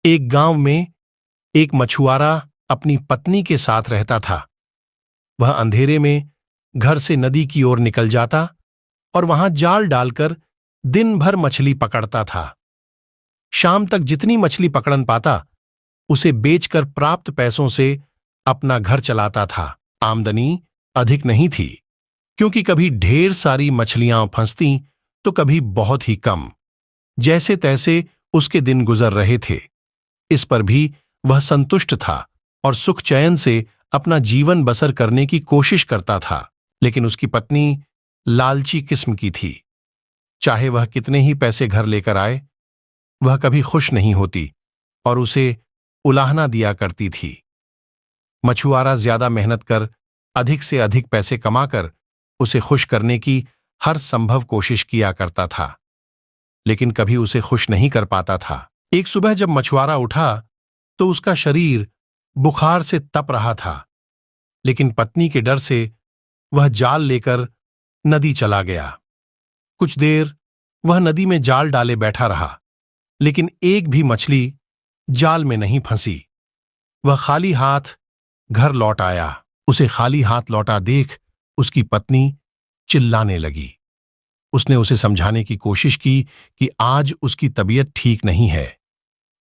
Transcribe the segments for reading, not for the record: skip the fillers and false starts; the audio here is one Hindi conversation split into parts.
एक गांव में एक मछुआरा अपनी पत्नी के साथ रहता था। वह अंधेरे में घर से नदी की ओर निकल जाता और वहां जाल डालकर दिन भर मछली पकड़ता था। शाम तक जितनी मछली पकड़ पाता उसे बेचकर प्राप्त पैसों से अपना घर चलाता था। आमदनी अधिक नहीं थी, क्योंकि कभी ढेर सारी मछलियां फंसती तो कभी बहुत ही कम। जैसे तैसे उसके दिन गुजर रहे थे। इस पर भी वह संतुष्ट था और सुख चैन से अपना जीवन बसर करने की कोशिश करता था। लेकिन उसकी पत्नी लालची किस्म की थी। चाहे वह कितने ही पैसे घर लेकर आए, वह कभी खुश नहीं होती और उसे उलाहना दिया करती थी। मछुआरा ज्यादा मेहनत कर अधिक से अधिक पैसे कमाकर उसे खुश करने की हर संभव कोशिश किया करता था, लेकिन कभी उसे खुश नहीं कर पाता था। एक सुबह जब मछुआरा उठा तो उसका शरीर बुखार से तप रहा था, लेकिन पत्नी के डर से वह जाल लेकर नदी चला गया। कुछ देर वह नदी में जाल डाले बैठा रहा, लेकिन एक भी मछली जाल में नहीं फंसी। वह खाली हाथ घर लौट आया। उसे खाली हाथ लौटा देख उसकी पत्नी चिल्लाने लगी। उसने उसे समझाने की कोशिश की कि आज उसकी तबीयत ठीक नहीं है,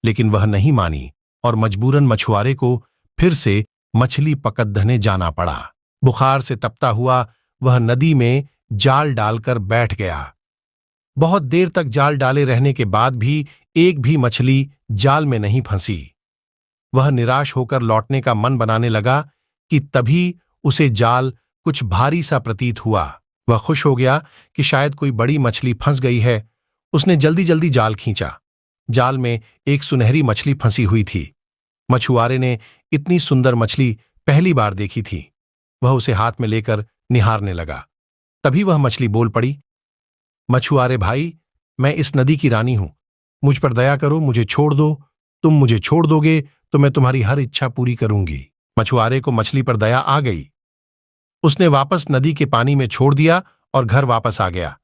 लेकिन वह नहीं मानी और मजबूरन मछुआरे को फिर से मछली पकड़ने जाना पड़ा। बुखार से तपता हुआ वह नदी में जाल डालकर बैठ गया। बहुत देर तक जाल डाले रहने के बाद भी एक भी मछली जाल में नहीं फंसी। वह निराश होकर लौटने का मन बनाने लगा कि तभी उसे जाल कुछ भारी सा प्रतीत हुआ। वह खुश हो गया कि शायद कोई बड़ी मछली फंस गई है। उसने जल्दी जल्दी जाल खींचा। जाल में एक सुनहरी मछली फंसी हुई थी। मछुआरे ने इतनी सुंदर मछली पहली बार देखी थी। वह उसे हाथ में लेकर निहारने लगा। तभी वह मछली बोल पड़ी, मछुआरे भाई, मैं इस नदी की रानी हूं। मुझ पर दया करो, मुझे छोड़ दो। तुम मुझे छोड़ दोगे तो मैं तुम्हारी हर इच्छा पूरी करूंगी। मछुआरे को मछली पर दया आ गई। उसने वापस नदी के पानी में छोड़ दिया और घर वापस आ गया।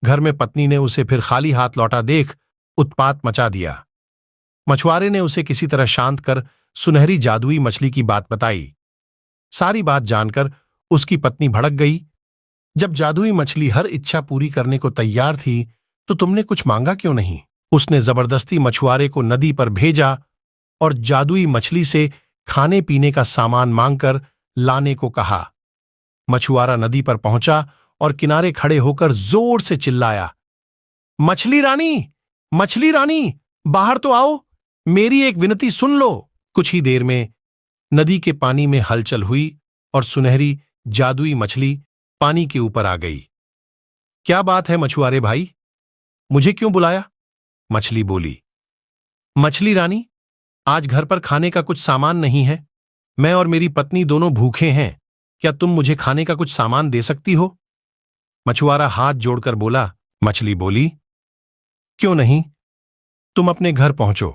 घर में पत्नी ने उसे फिर खाली हाथ लौटा देख उत्पात मचा दिया। मछुआरे ने उसे किसी तरह शांत कर सुनहरी जादुई मछली की बात बताई। सारी बात जानकर उसकी पत्नी भड़क गई। जब जादुई मछली हर इच्छा पूरी करने को तैयार थी तो तुमने कुछ मांगा क्यों नहीं? उसने जबरदस्ती मछुआरे को नदी पर भेजा और जादुई मछली से खाने पीने का सामान मांगकर लाने को कहा। मछुआरा नदी पर पहुंचा और किनारे खड़े होकर जोर से चिल्लाया, मछली रानी, बाहर तो आओ, मेरी एक विनती सुन लो। कुछ ही देर में नदी के पानी में हलचल हुई और सुनहरी जादुई मछली पानी के ऊपर आ गई। क्या बात है मछुआरे भाई, मुझे क्यों बुलाया? मछली बोली, मछली रानी, आज घर पर खाने का कुछ सामान नहीं है। मैं और मेरी पत्नी दोनों भूखे हैं। क्या तुम मुझे खाने का कुछ सामान दे सकती हो? मछुआरा हाथ जोड़कर बोला। मछली बोली, क्यों नहीं, तुम अपने घर पहुंचो,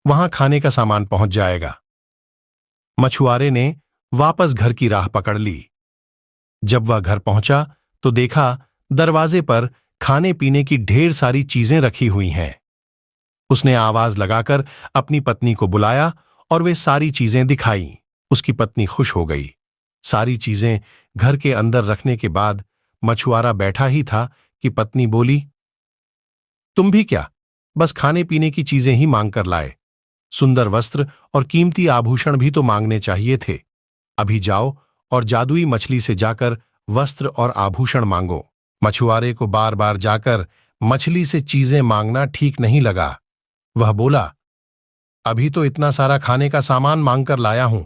वहां खाने का सामान पहुंच जाएगा। मछुआरे ने वापस घर की राह पकड़ ली। जब वह घर पहुंचा तो देखा दरवाजे पर खाने पीने की ढेर सारी चीजें रखी हुई हैं। उसने आवाज लगाकर अपनी पत्नी को बुलाया और वे सारी चीजें दिखाई। उसकी पत्नी खुश हो गई। सारी चीजें घर के अंदर रखने के बाद मछुआरा बैठा ही था कि पत्नी बोली, तुम भी क्या, बस खाने पीने की चीजें ही मांग कर लाए? सुंदर वस्त्र और कीमती आभूषण भी तो मांगने चाहिए थे। अभी जाओ और जादुई मछली से जाकर वस्त्र और आभूषण मांगो। मछुआरे को बार बार जाकर मछली से चीजें मांगना ठीक नहीं लगा। वह बोला, अभी तो इतना सारा खाने का सामान मांगकर लाया हूं,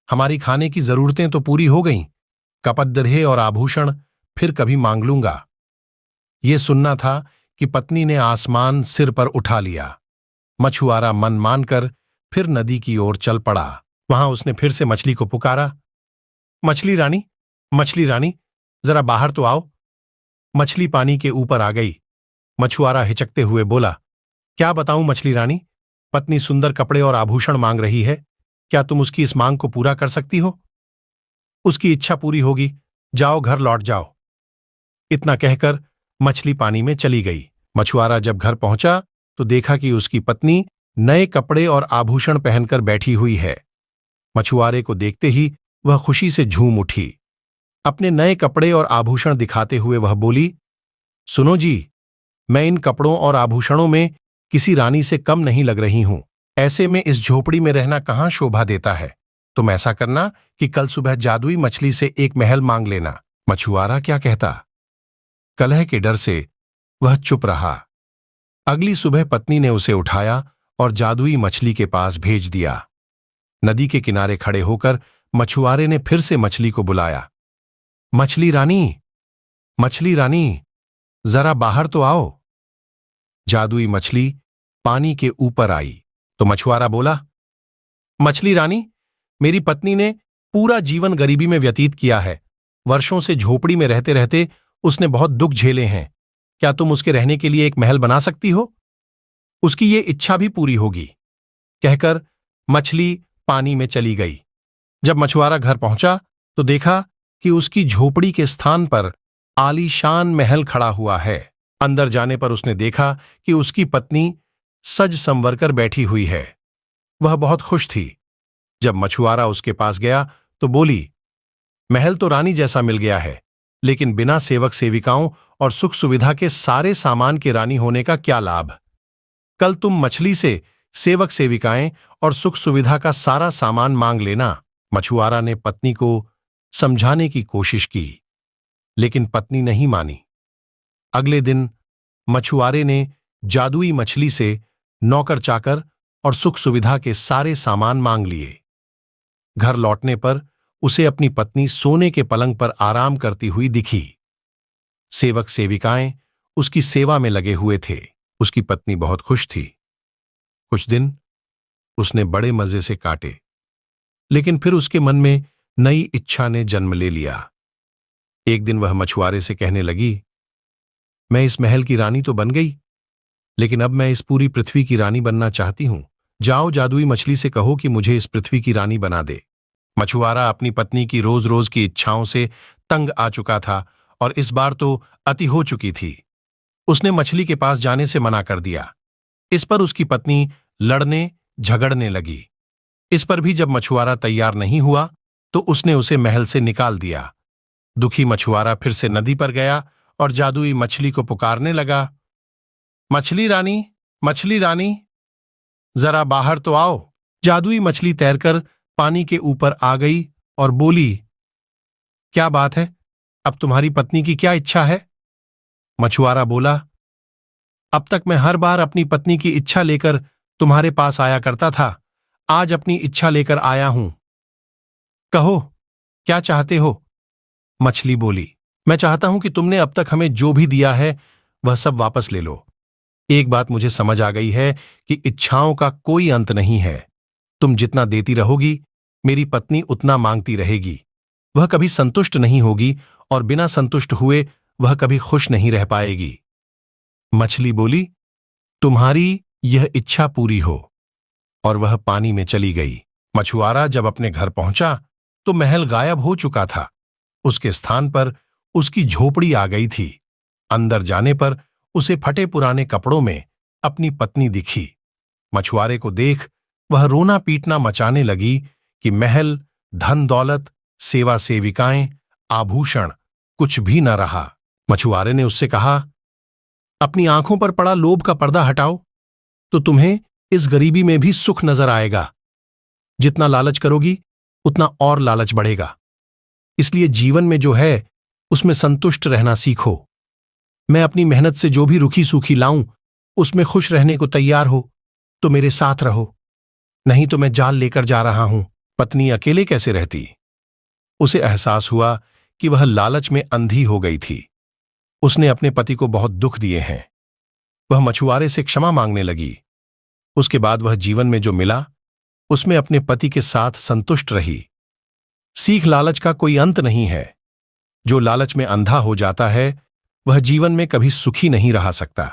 हमारी खाने की जरूरतें तो पूरी हो गईं। कपड़े और आभूषण फिर कभी मांग लूंगा। ये सुनना था कि पत्नी ने आसमान सिर पर उठा लिया। मछुआरा मन मानकर फिर नदी की ओर चल पड़ा। वहां उसने फिर से मछली को पुकारा, मछली रानी, जरा बाहर तो आओ। मछली पानी के ऊपर आ गई। मछुआरा हिचकते हुए बोला, क्या बताऊं मछली रानी, पत्नी सुंदर कपड़े और आभूषण मांग रही है। क्या तुम उसकी इस मांग को पूरा कर सकती हो? उसकी इच्छा पूरी होगी, जाओ घर लौट जाओ। इतना कहकर मछली पानी में चली गई। मछुआरा जब घर पहुंचा तो देखा कि उसकी पत्नी नए कपड़े और आभूषण पहनकर बैठी हुई है। मछुआरे को देखते ही वह खुशी से झूम उठी। अपने नए कपड़े और आभूषण दिखाते हुए वह बोली, सुनो जी, मैं इन कपड़ों और आभूषणों में किसी रानी से कम नहीं लग रही हूं। ऐसे में इस झोपड़ी में रहना कहाँ शोभा देता है। तुम ऐसा करना कि कल सुबह जादुई मछली से एक महल मांग लेना। मछुआरा क्या कहता? कलह के डर से वह चुप रहा। अगली सुबह पत्नी ने उसे उठाया और जादुई मछली के पास भेज दिया। नदी के किनारे खड़े होकर मछुआरे ने फिर से मछली को बुलाया, मछली रानी, मछली रानी, जरा बाहर तो आओ। जादुई मछली पानी के ऊपर आई तो मछुआरा बोला, मछली रानी, मेरी पत्नी ने पूरा जीवन गरीबी में व्यतीत किया है। वर्षों से झोपड़ी में रहते रहते उसने बहुत दुख झेले हैं। क्या तुम उसके रहने के लिए एक महल बना सकती हो? उसकी ये इच्छा भी पूरी होगी। कहकर मछली पानी में चली गई। जब मछुआरा घर पहुंचा तो देखा कि उसकी झोपड़ी के स्थान पर आलीशान महल खड़ा हुआ है। अंदर जाने पर उसने देखा कि उसकी पत्नी सज संवर कर बैठी हुई है। वह बहुत खुश थी। जब मछुआरा उसके पास गया तो बोली, महल तो रानी जैसा मिल गया है, लेकिन बिना सेवक सेविकाओं और सुख सुविधा के सारे सामान के रानी होने का क्या लाभ। कल तुम मछली से सेवक सेविकाएं और सुख सुविधा का सारा सामान मांग लेना। मछुआरा ने पत्नी को समझाने की कोशिश की, लेकिन पत्नी नहीं मानी। अगले दिन मछुआरे ने जादुई मछली से नौकर चाकर और सुख सुविधा के सारे सामान मांग लिए। घर लौटने पर उसे अपनी पत्नी सोने के पलंग पर आराम करती हुई दिखी। सेवक सेविकाएं उसकी सेवा में लगे हुए थे। उसकी पत्नी बहुत खुश थी। कुछ दिन उसने बड़े मजे से काटे, लेकिन फिर उसके मन में नई इच्छा ने जन्म ले लिया। एक दिन वह मछुआरे से कहने लगी, मैं इस महल की रानी तो बन गई, लेकिन अब मैं इस पूरी पृथ्वी की रानी बनना चाहती हूं। जाओ जादुई मछली से कहो कि मुझे इस पृथ्वी की रानी बना दे। मछुआरा अपनी पत्नी की रोज रोज की इच्छाओं से तंग आ चुका था और इस बार तो अति हो चुकी थी। उसने मछली के पास जाने से मना कर दिया। इस पर उसकी पत्नी लड़ने झगड़ने लगी। इस पर भी जब मछुआरा तैयार नहीं हुआ तो उसने उसे महल से निकाल दिया। दुखी मछुआरा फिर से नदी पर गया और जादुई मछली को पुकारने लगा, मछली रानी, मछली रानी, जरा बाहर तो आओ। जादुई मछली तैरकर पानी के ऊपर आ गई और बोली, क्या बात है, अब तुम्हारी पत्नी की क्या इच्छा है? मछुआरा बोला, अब तक मैं हर बार अपनी पत्नी की इच्छा लेकर तुम्हारे पास आया करता था। आज अपनी इच्छा लेकर आया हूं। कहो, क्या चाहते हो? मछली बोली, मैं चाहता हूं कि तुमने अब तक हमें जो भी दिया है वह सब वापस ले लो। एक बात मुझे समझ आ गई है कि इच्छाओं का कोई अंत नहीं है। तुम जितना देती रहोगी, मेरी पत्नी उतना मांगती रहेगी। वह कभी संतुष्ट नहीं होगी और बिना संतुष्ट हुए वह कभी खुश नहीं रह पाएगी। मछली बोली, तुम्हारी यह इच्छा पूरी हो। और वह पानी में चली गई। मछुआरा जब अपने घर पहुंचा तो महल गायब हो चुका था। उसके स्थान पर उसकी झोपड़ी आ गई थी। अंदर जाने पर उसे फटे पुराने कपड़ों में अपनी पत्नी दिखी। मछुआरे को देख वह रोना पीटना मचाने लगी कि महल, धन दौलत, सेवा सेविकाएं, आभूषण कुछ भी न रहा। मछुआरे ने उससे कहा, अपनी आंखों पर पड़ा लोभ का पर्दा हटाओ तो तुम्हें इस गरीबी में भी सुख नजर आएगा। जितना लालच करोगी उतना और लालच बढ़ेगा। इसलिए जीवन में जो है उसमें संतुष्ट रहना सीखो। मैं अपनी मेहनत से जो भी रुखी सूखी लाऊं उसमें खुश रहने को तैयार हो तो मेरे साथ रहो, नहीं तो मैं जाल लेकर जा रहा हूं। पत्नी अकेले कैसे रहती? उसे एहसास हुआ कि वह लालच में अंधी हो गई थी। उसने अपने पति को बहुत दुख दिए हैं। वह मछुआरे से क्षमा मांगने लगी। उसके बाद वह जीवन में जो मिला उसमें अपने पति के साथ संतुष्ट रही। सीख, लालच का कोई अंत नहीं है। जो लालच में अंधा हो जाता है वह जीवन में कभी सुखी नहीं रह सकता।